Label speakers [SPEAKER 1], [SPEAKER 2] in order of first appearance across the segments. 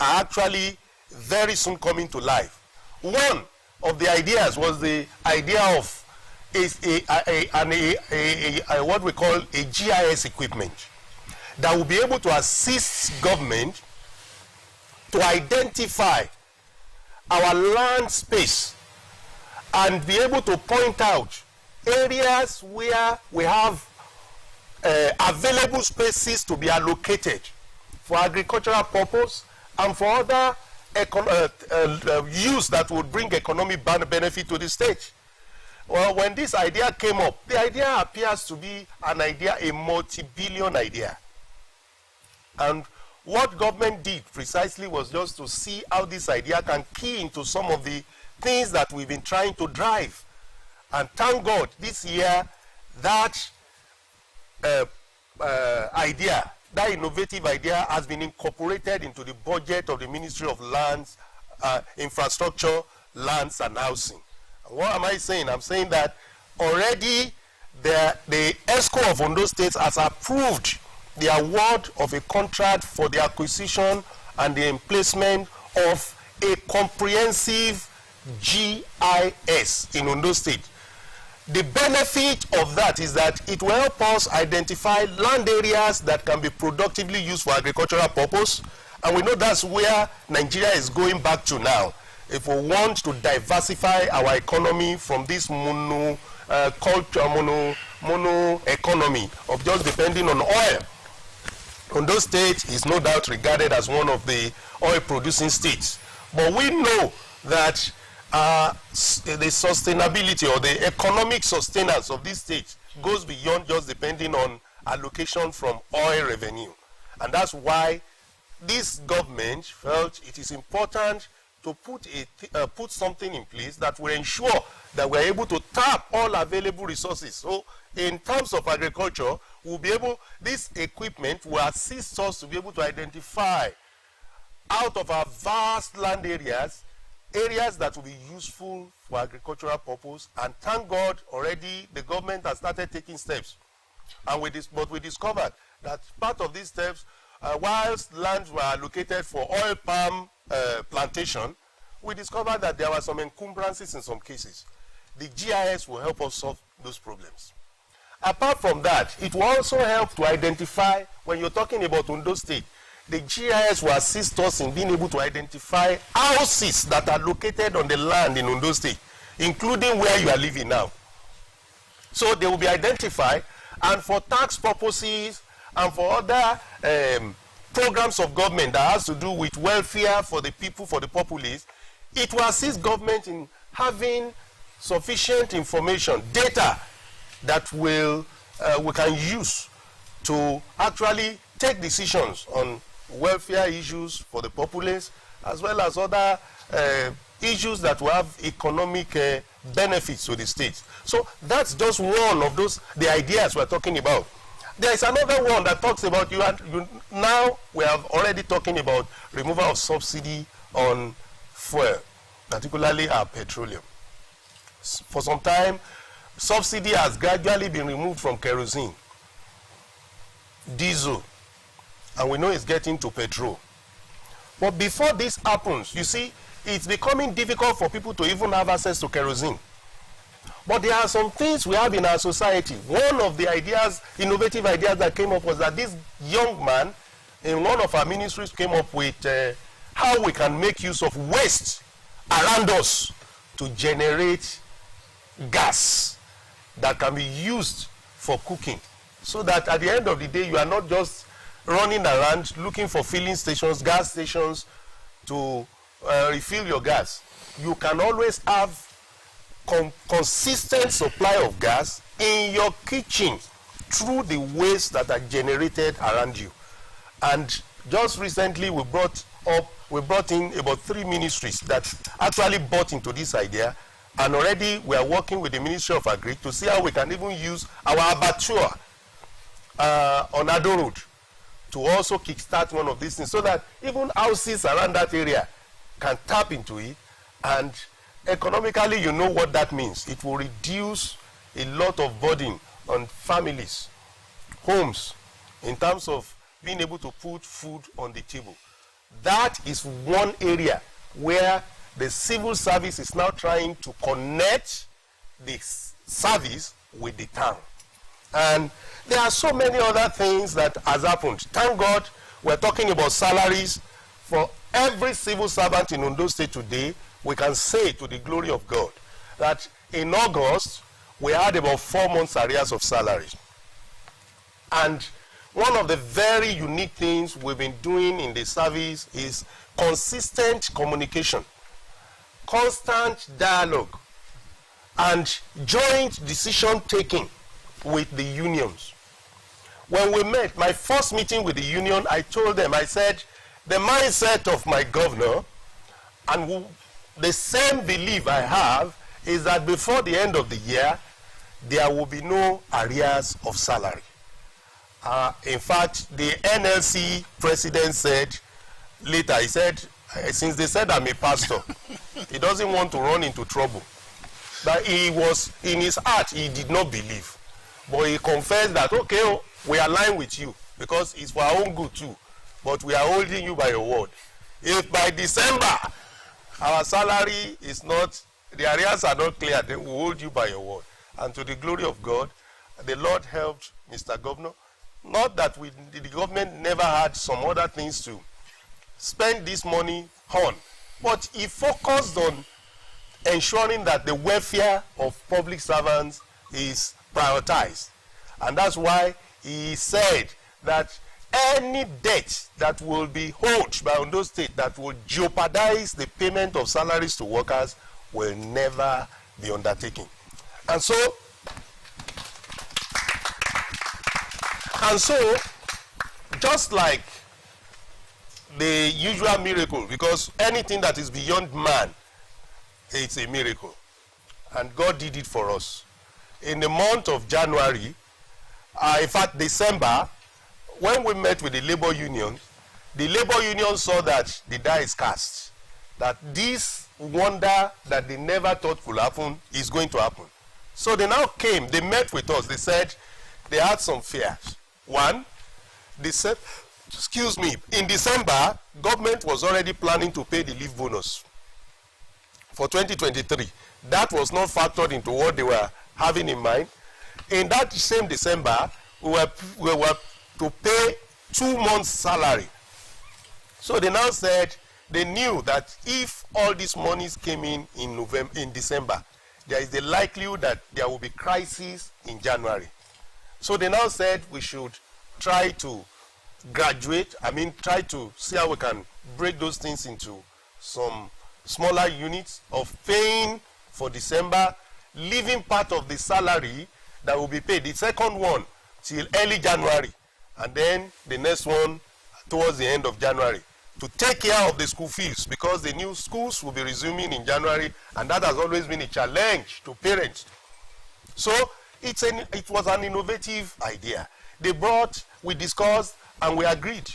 [SPEAKER 1] are actually very soon coming to life. One of the ideas was the idea of what we call a GIS equipment that will be able to assist government to identify our land space and be able to point out areas where we have available spaces to be allocated for agricultural purpose and for other use that would bring economic benefit to the state. Well, when this idea came up, the idea appears to be an idea, a multi-billion idea. And what government did precisely was just to see how this idea can key into some of the things that we've been trying to drive. And thank God, this year, that idea, that innovative idea has been incorporated into the budget of the Ministry of Lands, Infrastructure, Lands and Housing. And what am I saying? I'm saying that already the ESCO of Ondo State has approved the award of a contract for the acquisition and the emplacement of a comprehensive GIS in Ondo State. The benefit of that is that it will help us identify land areas that can be productively used for agricultural purpose, and we know that's where Nigeria is going back to now. If we want to diversify our economy from this mono economy of just depending on oil. Ondo State is no doubt regarded as one of the oil producing states, but we know that the sustainability or the economic sustenance of this state goes beyond just depending on allocation from oil revenue. And that's why this government felt it is important to put something in place that will ensure that we're able to tap all available resources. So in terms of agriculture, we'll be able, this equipment will assist us to be able to identify out of our vast land areas that will be useful for agricultural purpose. And thank God already the government has started taking steps. And but we discovered that part of these steps, whilst lands were allocated for oil palm plantation, we discovered that there were some encumbrances in some cases. The GIS will help us solve those problems. Apart from that, it will also help to identify, when you're talking about Ondo State, the GIS will assist us in being able to identify houses that are located on the land in Ondo State, including where you are living now. So they will be identified, and for tax purposes and for other programs of government that has to do with welfare for the people, for the populace, it will assist government in having sufficient information, data that we can use to actually take decisions on welfare issues for the populace, as well as other issues that will have economic benefits to the state. So that's just one of those, the ideas we're talking about. There is another one that talks about, now we are already talking about removal of subsidy on fuel, particularly our petroleum. For some time, subsidy has gradually been removed from kerosene, diesel, and we know it's getting to petrol. But before this happens, you see, it's becoming difficult for people to even have access to kerosene. But there are some things we have in our society. One of the ideas, innovative ideas that came up was that this young man in one of our ministries came up with how we can make use of waste around us to generate gas that can be used for cooking, so that at the end of the day you are not just running around looking for filling stations, gas stations to refill your gas. You can always have consistent supply of gas in your kitchen through the waste that are generated around you. And just recently we brought in about 3 ministries that actually bought into this idea, and already we are working with the Ministry of Agri to see how we can even use our abattoir on Ado Road to also kickstart one of these things, so that even houses around that area can tap into it. And economically, you know what that means. It will reduce a lot of burden on families, homes, in terms of being able to put food on the table. That is one area where the civil service is now trying to connect the service with the town. And there are so many other things that has happened. Thank God we're talking about salaries. For every civil servant in Ondo State today, we can say to the glory of God that in August, we had about 4 months arrears of salary. And one of the very unique things we've been doing in the service is consistent communication, constant dialogue, and joint decision taking with the unions. When we met, my first meeting with the union, I told them, I said, the mindset of my governor and the same belief I have is that before the end of the year, there will be no arrears of salary. In fact, the NLC president said later, he said, since they said I'm a pastor, he doesn't want to run into trouble. That he was, in his heart, he did not believe. But he confessed that, okay, we align with you because it's for our own good too. But we are holding you by your word. If by December our salary is not, the arrears are not clear, then we hold you by your word. And to the glory of God, the Lord helped Mr. Governor. Not that the government never had some other things to spend this money on, but he focused on ensuring that the welfare of public servants is prioritized. And that's why he said that any debt that will be owed by Ondo State that will jeopardize the payment of salaries to workers will never be undertaken. And so, just like the usual miracle, because anything that is beyond man, it's a miracle. And God did it for us. In the month of January, in fact December, when we met with the labor union saw that the die is cast, that this wonder that they never thought could happen is going to happen. So they now came, they met with us, they said they had some fears. One, they said, in December, government was already planning to pay the leave bonus for 2023. That was not factored into what they were having in mind. In that same December, we were to pay 2 months' salary. So they now said they knew that if all these monies came in December, there is the likelihood that there will be crisis in January. So they now said we should try to try to see how we can break those things into some smaller units of paying for December, leaving part of the salary that will be paid, the second one, till early January, and then the next one towards the end of January, to take care of the school fees, because the new schools will be resuming in January, and that has always been a challenge to parents. So it was an innovative idea. We discussed, and we agreed.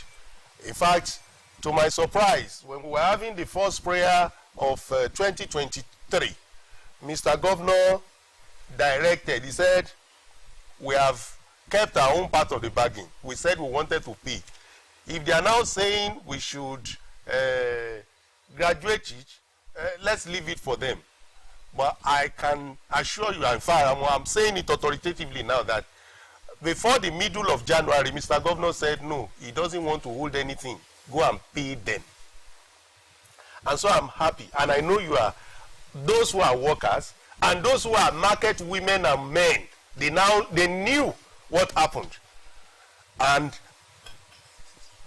[SPEAKER 1] In fact, to my surprise, when we were having the first prayer of 2023, Mr. Governor directed, he said, we have kept our own part of the bargain. We said we wanted to pay. If they are now saying we should graduate it, let's leave it for them. But I can assure you, in fact, I'm saying it authoritatively now, that before the middle of January, Mr. Governor said no, he doesn't want to hold anything. Go and pay them. And so I'm happy. And I know you are, those who are workers and those who are market women and men, they knew what happened. And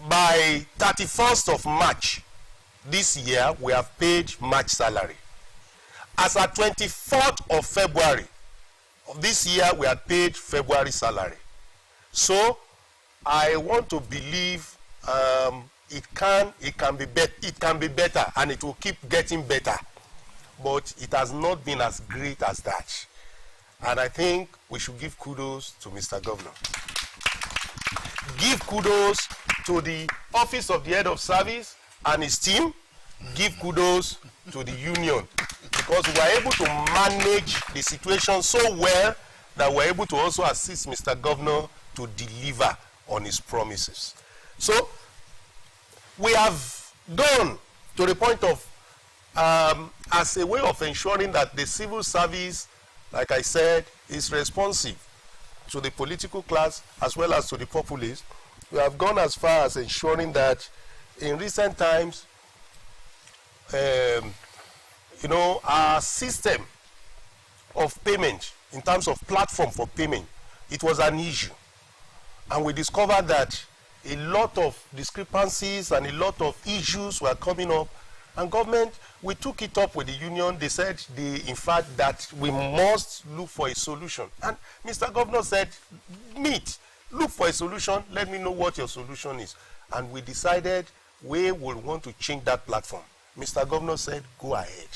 [SPEAKER 1] by 31st of March this year, we have paid March salary. As at 24th of February of this year, we had paid February salary. So I want to believe it can be better, and it will keep getting better. But it has not been as great as that. And I think we should give kudos to Mr. Governor. Give kudos to the Office of the Head of Service and his team. Give kudos to the union, because we are able to manage the situation so well that we're able to also assist Mr. Governor to deliver on his promises. So we have done to the point of, as a way of ensuring that the civil service, like I said, is responsive to the political class as well as to the populace. We have gone as far as ensuring that in recent times, you know, our system of payment, in terms of platform for payment, it was an issue. And we discovered that a lot of discrepancies and a lot of issues were coming up, and government, we took it up with the union. They said, in fact, that we must look for a solution. And Mr. Governor said, look for a solution, let me know what your solution is. And we decided we will want to change that platform. Mr. Governor said, go ahead.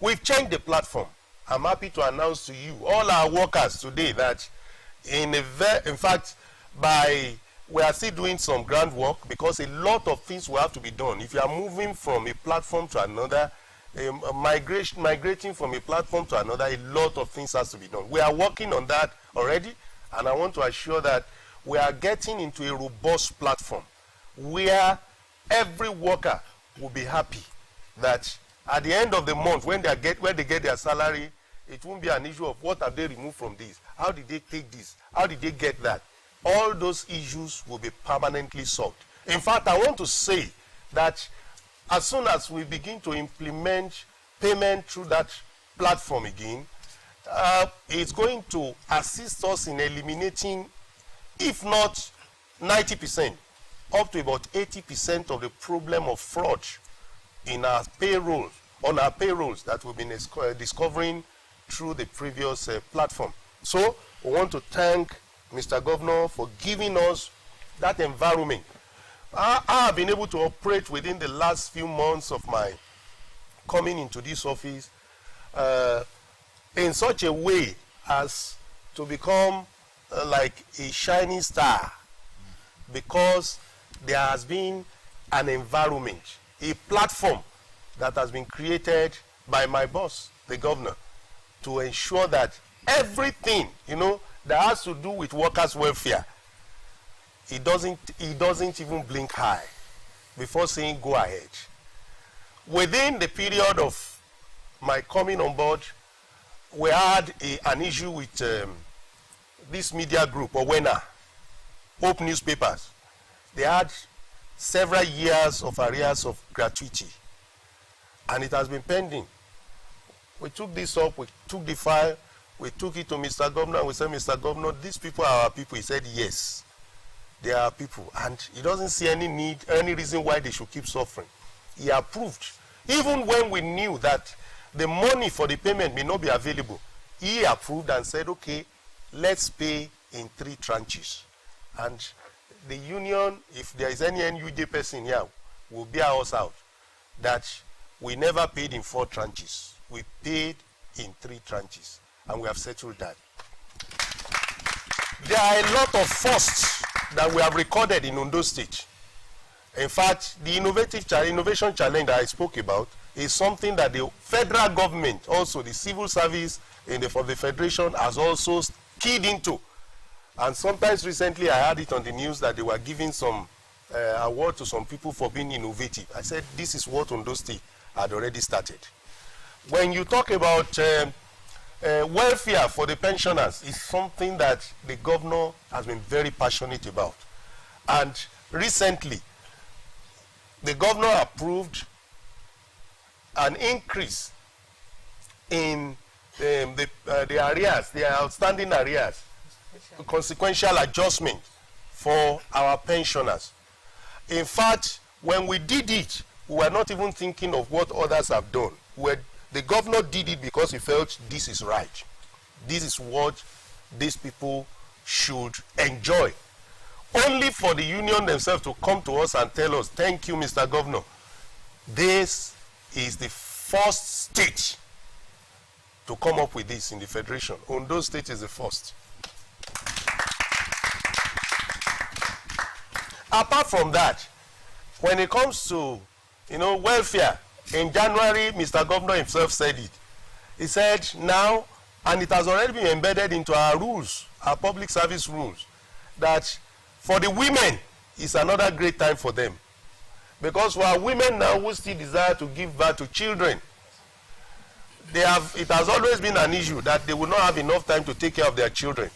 [SPEAKER 1] We've changed the platform. I'm happy to announce to you, all our workers today, that in fact, we are still doing some groundwork, because a lot of things will have to be done. If you are moving from a platform to another, migrating from a platform to another, a lot of things has to be done. We are working on that already, and I want to assure that we are getting into a robust platform where every worker will be happy that at the end of the month, when they get their salary, it won't be an issue of what have they removed from this, how did they take this, how did they get that. All those issues will be permanently solved. In fact, I want to say that as soon as we begin to implement payment through that platform again, it's going to assist us in eliminating, if not 90%, up to about 80% of the problem of fraud in our payrolls, on our payrolls that we've been discovering through the previous platform. So we want to thank Mr. Governor for giving us that environment. I have been able to operate within the last few months of my coming into this office in such a way as to become like a shining star, because there has been an environment, a platform that has been created by my boss, the governor, to ensure that everything, you know, that has to do with workers' welfare, he doesn't even blink high before saying go ahead. Within the period of my coming on board, we had an issue with this media group, Owena, Hope Newspapers. They had several years of arrears of gratuity, and it has been pending. We took this up, we took the file, we took it to Mr. Governor, and we said, Mr. Governor, these people are our people. He said, yes, they are our people. And he doesn't see any need, any reason why they should keep suffering. He approved. Even when we knew that the money for the payment may not be available, he approved and said, okay, let's pay in 3 tranches. And the union, if there is any NUJ person here, will bear us out that we never paid in 4 tranches. We paid in 3 tranches. And we have settled that. There are a lot of firsts that we have recorded in Ondo State. In fact, the innovation challenge that I spoke about is something that the federal government, also the civil service for the federation, has also keyed into. And sometimes recently I heard it on the news that they were giving some award to some people for being innovative. I said, this is what Ondo State had already started. When you talk about welfare for the pensioners, is something that the governor has been very passionate about. And recently, the governor approved an increase in the arrears, the outstanding arrears, consequential adjustment for our pensioners. In fact, when we did it, we were not even thinking of what others have done. The governor did it because he felt this is right. This is what these people should enjoy. Only for the union themselves to come to us and tell us, thank you, Mr. Governor. This is the first state to come up with this in the federation. Ondo State is the first. Apart from that, when it comes to, welfare, in January, Mr. Governor himself said it. He said now, and it has already been embedded into our rules, our public service rules, that for the women, it's another great time for them. Because for our women now who still desire to give birth to children, it has always been an issue that they will not have enough time to take care of their children.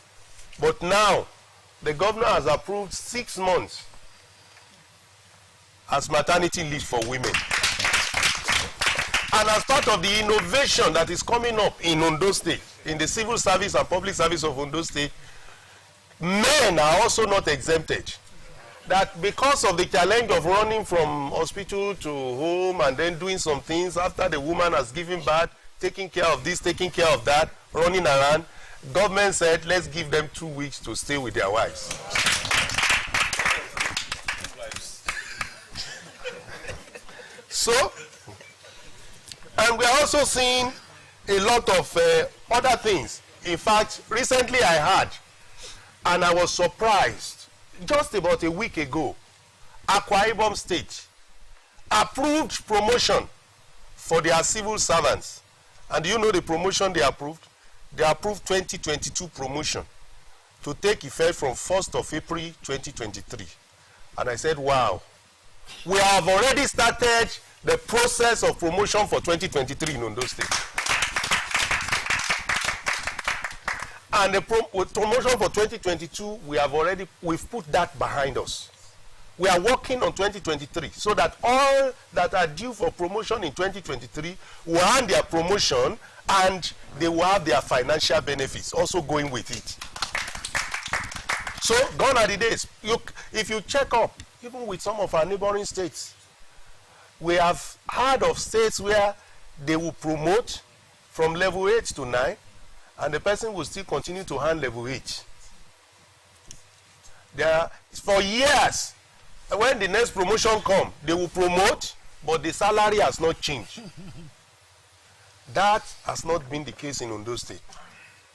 [SPEAKER 1] But now, the governor has approved 6 months as maternity leave for women. And as part of the innovation that is coming up in Ondo State, in the civil service and public service of Ondo State, men are also not exempted. That because of the challenge of running from hospital to home and then doing some things after the woman has given birth, taking care of this, taking care of that, running around, government said, let's give them 2 weeks to stay with their wives. So, and we are also seeing a lot of other things. In fact, recently I heard, and I was surprised, just about a week ago, Akwa Ibom State approved promotion for their civil servants. And do you know the promotion they approved? They approved 2022 promotion to take effect from 1st of April 2023. And I said, wow, we have already started the process of promotion for 2023 in Ondo State. And the promotion for 2022, we've put that behind us. We are working on 2023 so that all that are due for promotion in 2023 will earn their promotion and they will have their financial benefits also going with it. So gone are the days. If you check up, even with some of our neighboring states, we have heard of states where they will promote from level 8 to 9 and the person will still continue to earn level 8. For years, when the next promotion comes, they will promote, but the salary has not changed. That has not been the case in Ondo State.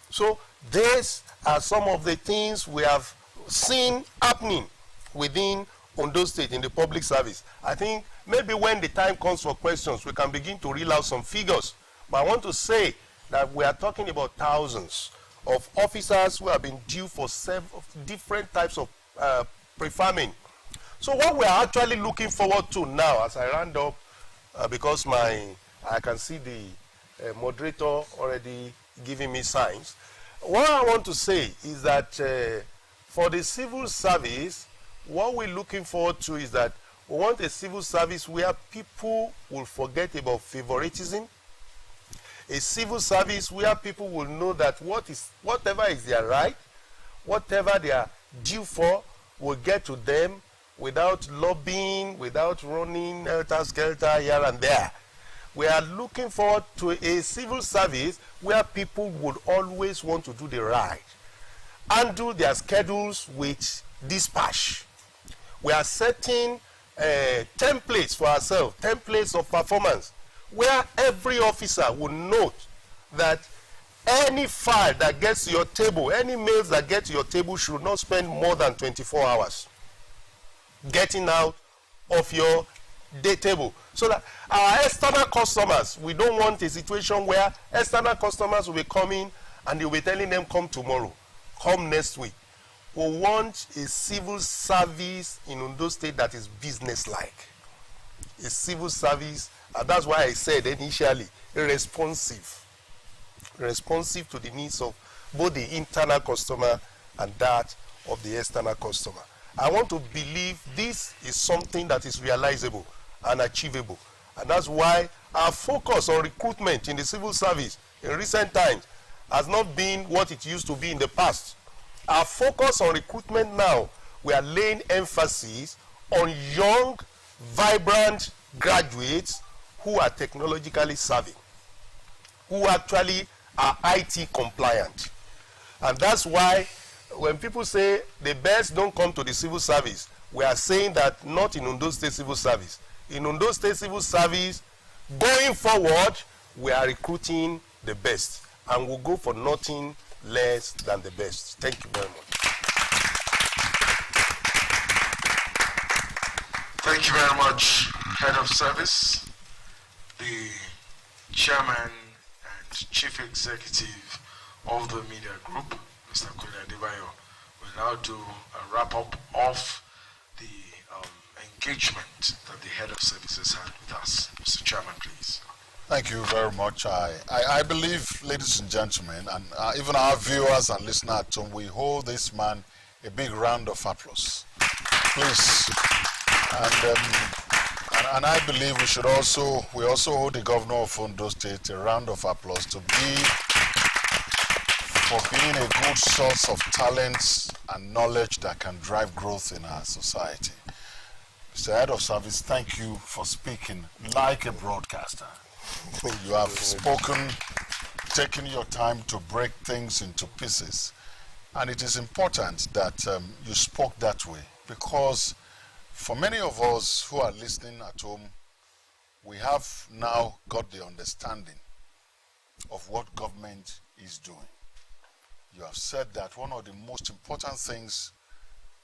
[SPEAKER 1] So these are some of the things we have seen happening within Ondo State in the public service. I think maybe when the time comes for questions, we can begin to reel out some figures. But I want to say that we are talking about thousands of officers who have been due for several different types of prefarming. So what we are actually looking forward to now, as I round up, because I can see the moderator already giving me signs. What I want to say is that for the civil service, what we're looking forward to is that we want a civil service where people will forget about favoritism, a civil service where people will know that whatever is their right, whatever they are due for, will get to them without lobbying, without running helter-skelter here and there. We are looking forward to a civil service where people would always want to do the right and do their schedules with dispatch. We are setting templates for ourselves, templates of performance, where every officer will note that any file that gets to your table, any mails that get to your table should not spend more than 24 hours getting out of your day table. So that our external customers, we don't want a situation where external customers will be coming and you'll be telling them come tomorrow, come next week. We want a civil service in Ondo State that is business-like. A civil service, and that's why I said initially, responsive to the needs of both the internal customer and that of the external customer. I want to believe this is something that is realizable and achievable. And that's why our focus on recruitment in the civil service in recent times has not been what it used to be in the past. Our focus on recruitment now, we are laying emphasis on young, vibrant graduates who are technologically savvy, who actually are IT compliant. And that's why when people say the best don't come to the civil service, we are saying that not in Ondo State Civil Service. In Ondo State Civil Service, going forward, we are recruiting the best. And we'll go for nothing less than the best. Thank you very much.
[SPEAKER 2] Thank you very much, Head of Service, the Chairman and Chief Executive of the Media Group, Mr. Kweli Adebayo, will now do a wrap-up of the engagement that the head of services had with us. Mr. Chairman, please.
[SPEAKER 3] Thank you very much. I believe, ladies and gentlemen, and even our viewers and listeners at home, we hold this man a big round of applause. Please. And I believe we also hold the governor of Ondo State a round of applause for being a good source of talents and knowledge that can drive growth in our society. Mr. Head of Service, thank you for speaking like a broadcaster. You have spoken, taking your time to break things into pieces. And it is important that you spoke that way, because for many of us who are listening at home, we have now got the understanding of what government is doing. You have said that one of the most important things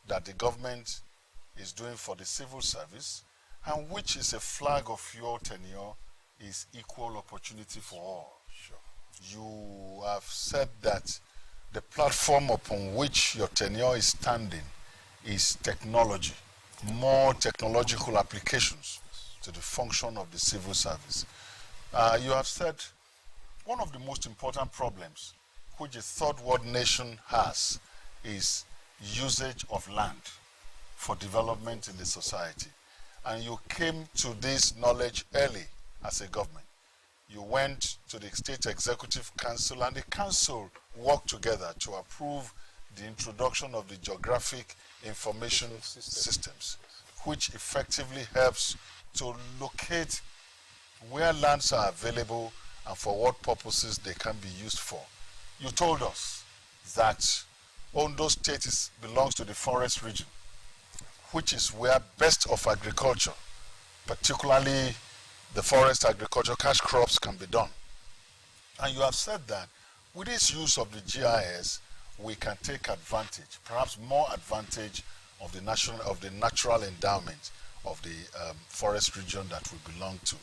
[SPEAKER 3] that the government is doing for the civil service, and which is a flag of your tenure, is equal opportunity for all. Sure. You have said that the platform upon which your tenure is standing is technology, more technological applications to the function of the civil service. You have said one of the most important problems which a third world nation has is usage of land for development in the society. And you came to this knowledge early as a government. You went to the State Executive Council, and the council worked together to approve the introduction of the geographic information systems, which effectively helps to locate where lands are available and for what purposes they can be used for. You told us that Ondo State belongs to the forest region, which is where best of agriculture, particularly the forest agriculture, cash crops, can be done. And you have said that with this use of the GIS, we can take advantage, perhaps more advantage, of the natural endowment of the forest region that we belong to.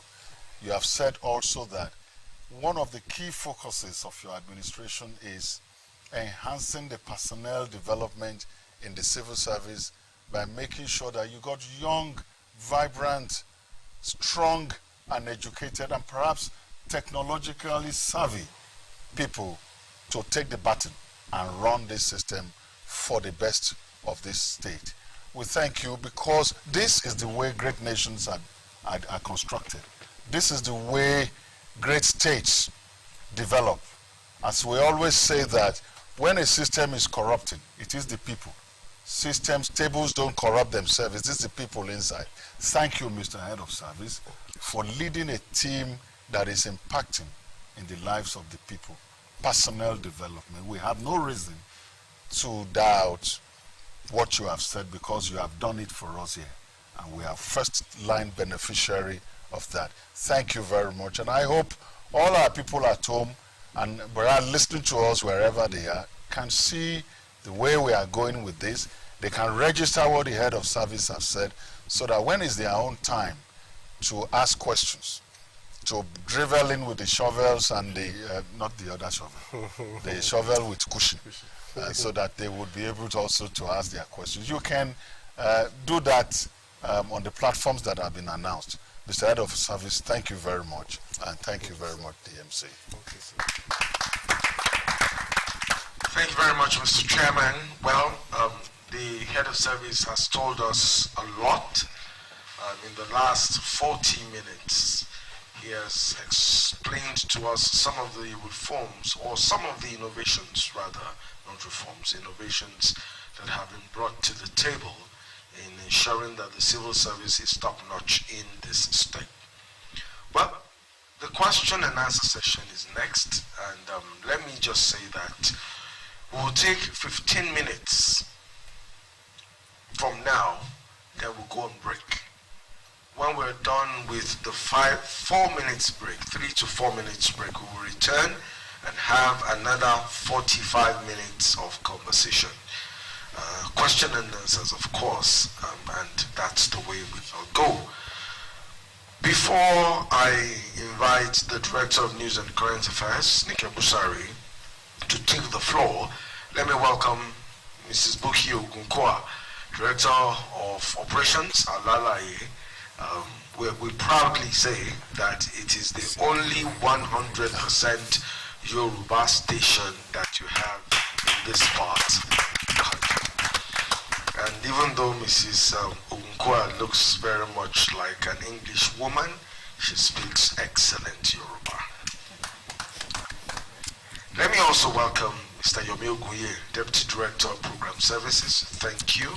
[SPEAKER 3] You have said also that one of the key focuses of your administration is enhancing the personnel development in the civil service by making sure that you got young, vibrant, strong, and educated, and perhaps technologically savvy people to take the baton and run this system for the best of this state. We thank you, because this is the way great nations are constructed. This is the way great states develop. As we always say that when a system is corrupting, it is the people. Tables don't corrupt themselves, it is the people inside. Thank you, Mr. Head of Service, for leading a team that is impacting in the lives of the people. Personnel development. We have no reason to doubt what you have said, because you have done it for us here. And we are first-line beneficiary of that. Thank you very much. And I hope all our people at home and are listening to us wherever they are can see the way we are going with this. They can register what the head of service has said, so that when it's their own time to ask questions, to drivel in with the shovels and the, not the other shovel, the shovel with cushion, so that they would be able to also to ask their questions. You can do that on the platforms that have been announced. Mr. Head of Service, thank you very much, and thank you very much, DMC.
[SPEAKER 2] Thank you very much, Mr. Chairman. Well, the Head of Service has told us a lot. In the last 40 minutes, he has explained to us some of the reforms, or some of the innovations rather, not reforms, innovations that have been brought to the table in ensuring that the civil service is top-notch in this state. Well, the question and answer session is next, and let me just say that we'll take 15 minutes from now, then we'll go on break. When we're done with the 4 minutes break, 3 to 4 minutes break, we will return and have another 45 minutes of conversation. Question and answers, of course, and that's the way we will go. Before I invite the Director of News and Current Affairs, Nike Busari, to take the floor, let me welcome Mrs. Buki Ogunkoa, Director of Operations, Alalaye, we proudly say that it is the only 100% Yoruba station that you have in this part of the country. And even though Mrs. Unkwa looks very much like an English woman, she speaks excellent Yoruba. Let me also welcome Mr. Yomi Oguye, Deputy Director of Program Services. Thank you.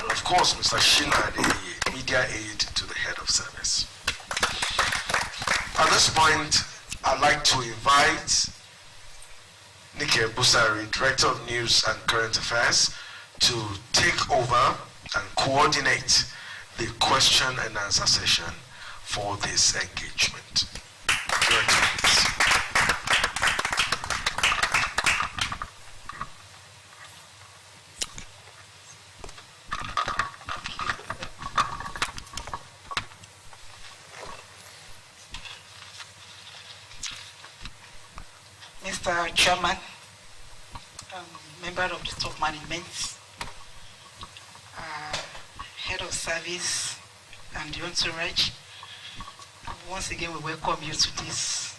[SPEAKER 2] And of course, Mr. Shina Adeye, Media Aid to the Head of Service. At this point, I'd like to invite Nike Busari, Director of News and Current Affairs, to take over and coordinate the question and answer session for this engagement. Director, please.
[SPEAKER 4] Mr. Chairman, member of the top management, head of service, and the entourage, once again we welcome you to this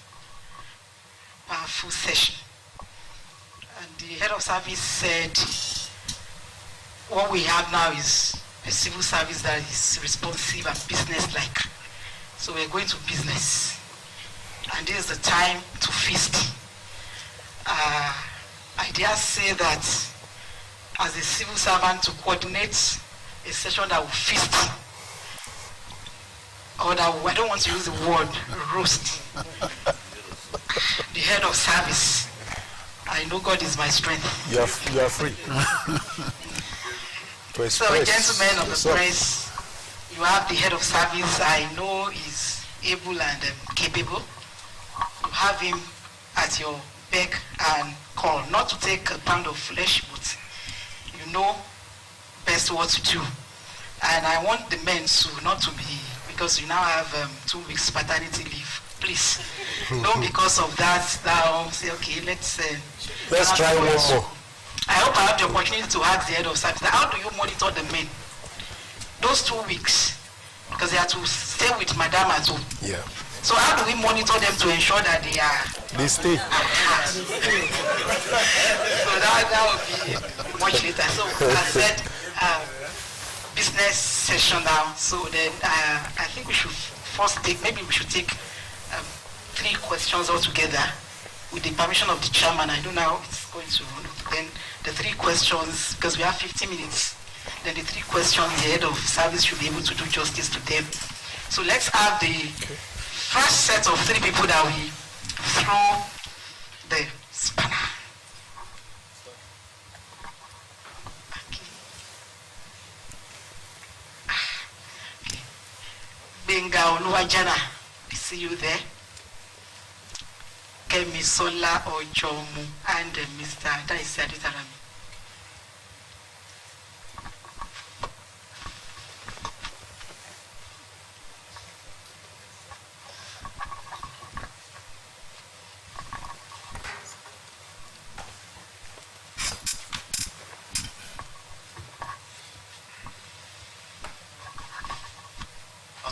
[SPEAKER 4] powerful session. And the head of service said what we have now is a civil service that is responsive and business-like. So we're going to business. And this is the time to feast. I dare say that as a civil servant to coordinate a session that will feast, or that I don't want to use the word roast, the head of service, I know God is my strength.
[SPEAKER 1] You are free.
[SPEAKER 4] So gentlemen of the press, you have the head of service I know is able and capable. You have him at your beck and call, not to take a pound of flesh, but you know best what to do. And I want the men to not to be, because you now have 2 weeks paternity leave. Please, don't because of that now say, okay, let's
[SPEAKER 1] try one more.
[SPEAKER 4] I hope I have the opportunity to ask the head of service, how do you monitor the men? Those 2 weeks, because they have to stay with madam at home.
[SPEAKER 1] Yeah.
[SPEAKER 4] So how do we monitor them to ensure that they
[SPEAKER 1] stay?
[SPEAKER 4] So that will be much later. So I said business session now. So then I think we should first take 3 questions altogether with the permission of the chairman. I don't know how it's going to run. Then the 3 questions, because we have 50 minutes. Then the 3 questions, the head of service should be able to do justice to them. So let's have the first set of 3 people that we throw the spanner. Okay. Benga Oluwajana, I see you there. Kemi Sola Ojomu and Mr. Daisy Aditarami.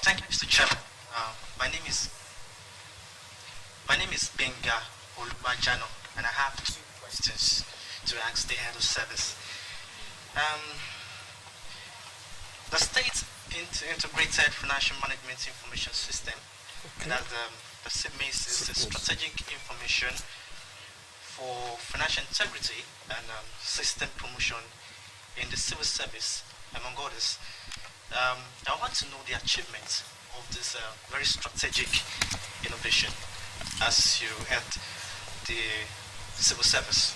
[SPEAKER 5] Thank you, Mr. Chairman. My name is Benga Oluwajano, and I have 2 questions to ask the head of service. The state integrated financial management information system, and as the SIMIS is the strategic information for financial integrity and system promotion in the civil service, among others. I want to know the achievement of this very strategic innovation as you head the civil service.